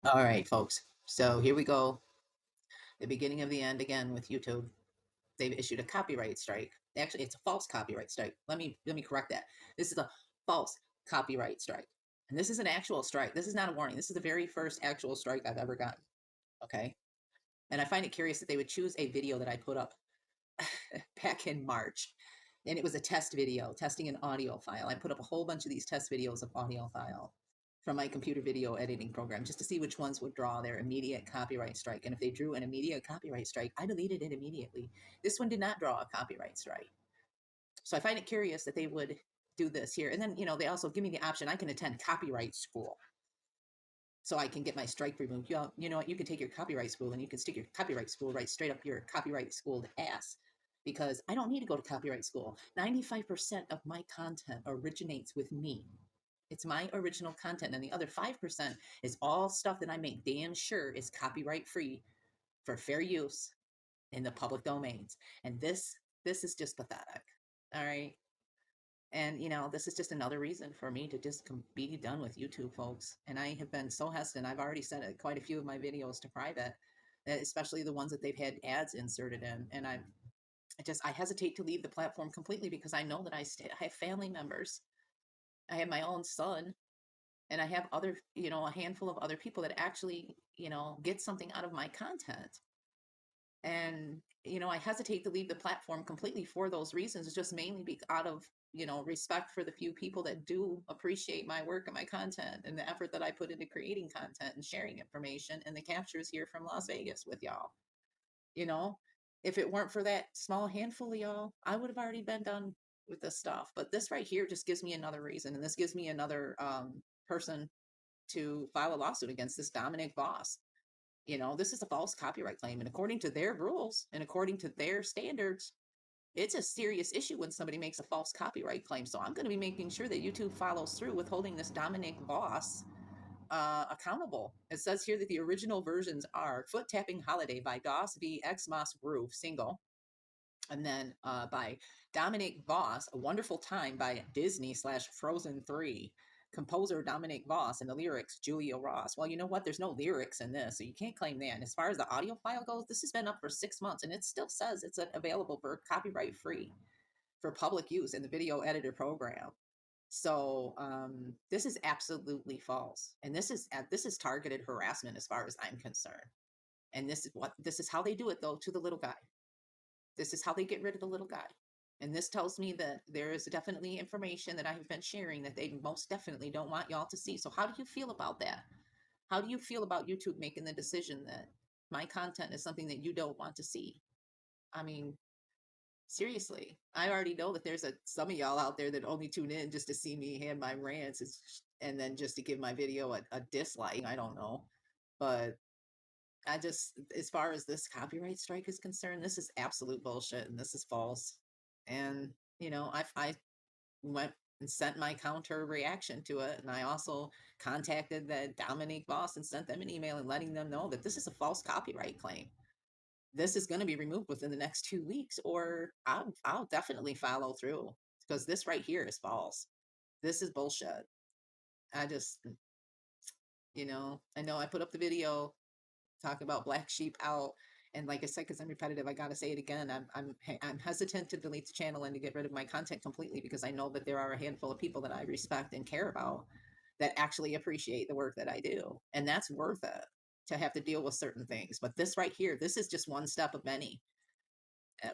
All right, folks. So here we go. The beginning of the end again with YouTube. They've issued a copyright strike. Actually, it's a false copyright strike. Let me correct that. This is a false copyright strike. And this is an actual strike. This is not a warning. This is the very first actual strike I've ever gotten. Okay. And I find it curious that they would choose a video that I put up back in March. And it was a test video, testing an audio file. I put up a whole bunch of these test videos of audio file from my computer video editing program just to see which ones would draw their immediate copyright strike. And if they drew an immediate copyright strike, I deleted it immediately. This one did not draw a copyright strike. So I find it curious that they would do this here. And then, they also give me the option I can attend copyright school so I can get my strike removed. You know what? You can take your copyright school and you can stick your copyright school right straight up your copyright schooled ass because I don't need to go to copyright school. 95% of my content originates with me. It's my original content, and the other 5% is all stuff that I make damn sure is copyright free for fair use in the public domains. And this is just pathetic. All right. And this is just another reason for me to just be done with YouTube, folks. And I have been so hesitant. I've already sent quite a few of my videos to private, especially the ones that they've had ads inserted in. And I hesitate to leave the platform completely because I know that I have family members. I have my own son, and I have other, a handful of other people that actually, get something out of my content. And I hesitate to leave the platform completely for those reasons. It's just mainly out of respect for the few people that do appreciate my work and my content and the effort that I put into creating content and sharing information and the captures here from Las Vegas with y'all. you know if it weren't for that small handful of y'all, I would have already been done with this stuff. But this right here just gives me another reason, and this gives me another person to file a lawsuit against this Dominic Voss. This is a false copyright claim. And according to their rules and according to their standards, it's a serious issue when somebody makes a false copyright claim. So I'm going to be making sure that YouTube follows through with holding this Dominic Voss accountable. It says here that the original versions are Foot Tapping Holiday by Doss v. Xmas Groove, single. And then by Dominic Voss, A Wonderful Time by Disney slash Frozen 3. Composer Dominic Voss, and the lyrics Julia Ross. Well, you know what? There's no lyrics in this, so you can't claim that. And as far as the audio file goes, this has been up for 6 months, and it still says it's available for copyright free for public use in the video editor program. So this is absolutely false, and this is targeted harassment as far as I'm concerned. And this is how they do it though to the little guy. This is how they get rid of the little guy. And this tells me that there is definitely information that I have been sharing that they most definitely don't want y'all to see. So how do you feel about that? How do you feel about YouTube making the decision that my content is something that you don't want to see? I mean, seriously, I already know that there's some of y'all out there that only tune in just to see me have my rants and then just to give my video a dislike. I don't know. But as far as this copyright strike is concerned, this is absolute bullshit and this is false. And, I went and sent my counter reaction to it. And I also contacted the Dominique Voss and sent them an email and letting them know that this is a false copyright claim. This is going to be removed within the next 2 weeks, or I'll definitely follow through because this right here is false. This is bullshit. I just, I know I put up the video talk about black sheep out. And like I said, because I'm repetitive, I gotta say it again. I'm hesitant to delete the channel and to get rid of my content completely because I know that there are a handful of people that I respect and care about that actually appreciate the work that I do, and that's worth it to have to deal with certain things. But this right here, this is just one step of many.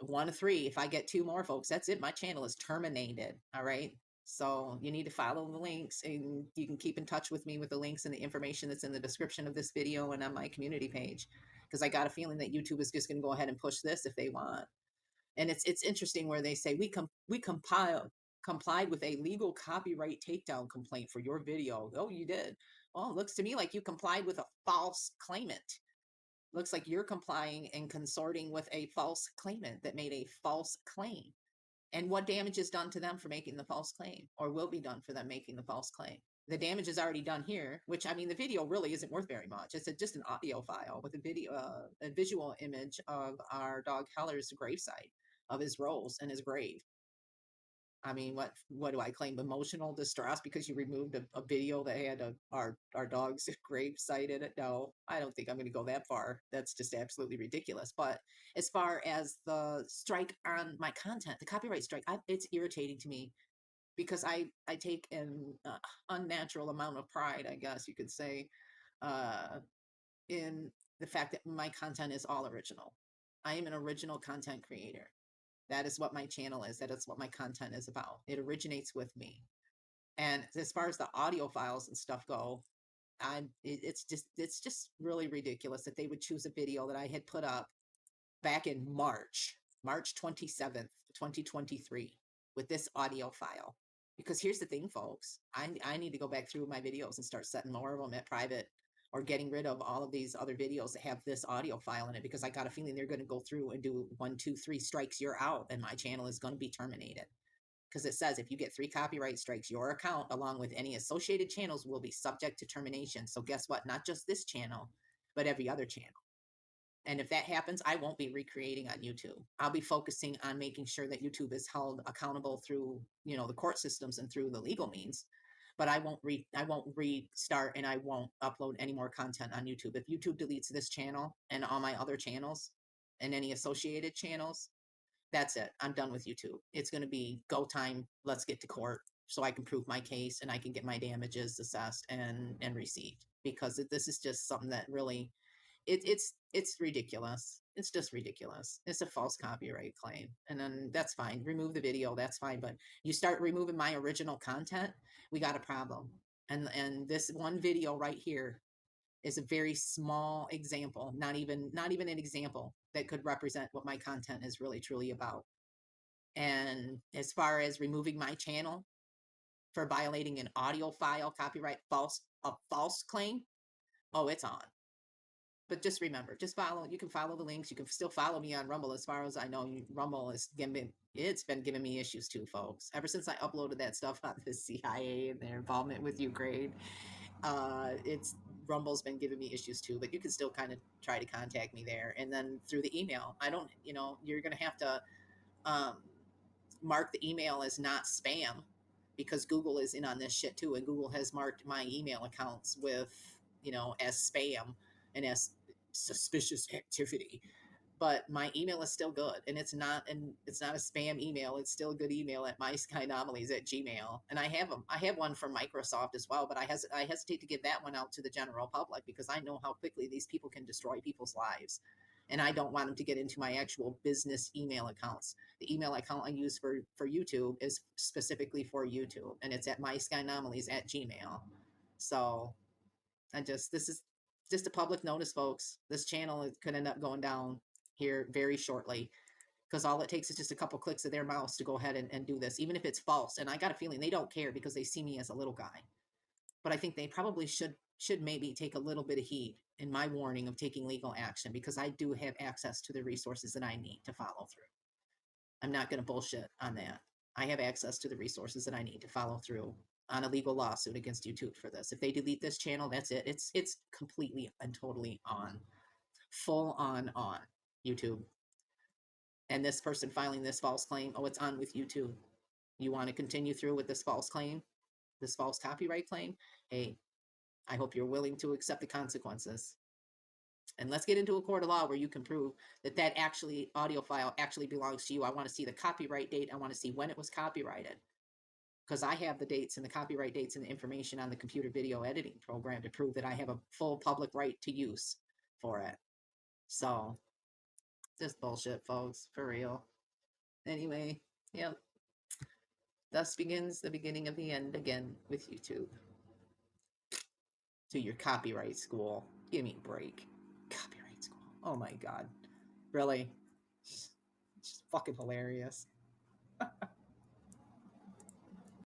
One of three. If I get two more, folks, that's it. My channel is terminated. All right. So you need to follow the links, and you can keep in touch with me with the links and the information that's in the description of this video and on my community page. Because I got a feeling that YouTube is just going to go ahead and push this if they want. And it's interesting where they say we complied with a legal copyright takedown complaint for your video. Oh, you did. Well, it looks to me like you complied with a false claimant. Looks like you're complying and consorting with a false claimant that made a false claim. And what damage is done to them for making the false claim, or will be done for them making the false claim? The damage is already done here, which I mean, the video really isn't worth very much. It's just an audio file with a visual image of our dog Heller's gravesite, of his rolls and his grave. I mean, what do I claim? Emotional distress because you removed a video that had our dog's grave site in it? No, I don't think I'm going to go that far. That's just absolutely ridiculous. But as far as the strike on my content, the copyright strike, it's irritating to me because I take an unnatural amount of pride, I guess you could say, uh, in the fact that my content is all original. I am an original content creator. That is what my channel is. That is what my content is about. It originates with me. And as far as the audio files and stuff go, it's just really ridiculous that they would choose a video that I had put up back in March 27th, 2023, with this audio file. Because here's the thing, folks, I need to go back through my videos and start setting more of them at private or getting rid of all of these other videos that have this audio file in it because I got a feeling they're going to go through and do 1, 2, 3 strikes, you're out, and my channel is going to be terminated. Because it says if you get 3 copyright strikes, your account, along with any associated channels, will be subject to termination. So guess what? Not just this channel, but every other channel. And if that happens, I won't be recreating on YouTube. I'll be focusing on making sure that YouTube is held accountable through, the court systems and through the legal means. But I won't restart and I won't upload any more content on YouTube. If YouTube deletes this channel and all my other channels and any associated channels, that's it. I'm done with YouTube. It's going to be go time. Let's get to court so I can prove my case and I can get my damages assessed and received because this is just something that really it's ridiculous. It's just ridiculous. It's a false copyright claim. And then that's fine. Remove the video, that's fine. But you start removing my original content, we got a problem. And this one video right here is a very small example, not even an example that could represent what my content is really truly about. And as far as removing my channel for violating an audio file copyright false claim, oh, it's on. But just remember, just follow. You can follow the links. You can still follow me on Rumble. As far as I know, Rumble it's been giving me issues too, folks. Ever since I uploaded that stuff on the CIA and their involvement with Ukraine, it's Rumble's been giving me issues too. But you can still kind of try to contact me there, and then through the email. I don't, you're gonna have to um, mark the email as not spam because Google is in on this shit too, and Google has marked my email accounts with as spam and as suspicious activity. But my email is still good, and it's not a spam email. It's still a good email at myskynomalies at Gmail. And I have one from Microsoft as well, but I hesitate to give that one out to the general public because I know how quickly these people can destroy people's lives, and I don't want them to get into my actual business email accounts. The email account I use for YouTube is specifically for YouTube, and it's at myskynomalies at Gmail. So this is just a public notice, folks. This channel could end up going down here very shortly because all it takes is just a couple clicks of their mouse to go ahead and do this, even if it's false. And I got a feeling they don't care because they see me as a little guy. But I think they probably should maybe take a little bit of heed in my warning of taking legal action because I do have access to the resources that I need to follow through. I'm not going to bullshit on that. I have access to the resources that I need to follow through on a legal lawsuit against YouTube for this. If they delete this channel, that's it. It's completely and totally on, full on YouTube. And this person filing this false claim, oh, it's on with YouTube. You want to continue through with this false claim, this false copyright claim? Hey, I hope you're willing to accept the consequences. And let's get into a court of law where you can prove that that actually audio file actually belongs to you. I want to see the copyright date. I want to see when it was copyrighted because I have the dates and the copyright dates and the information on the computer video editing program to prove that I have a full public right to use for it. So just bullshit, folks, for real. Anyway, yep. Thus begins the beginning of the end again with YouTube. To your copyright school. Give me a break. Copyright school. Oh my God. Really? It's fucking hilarious.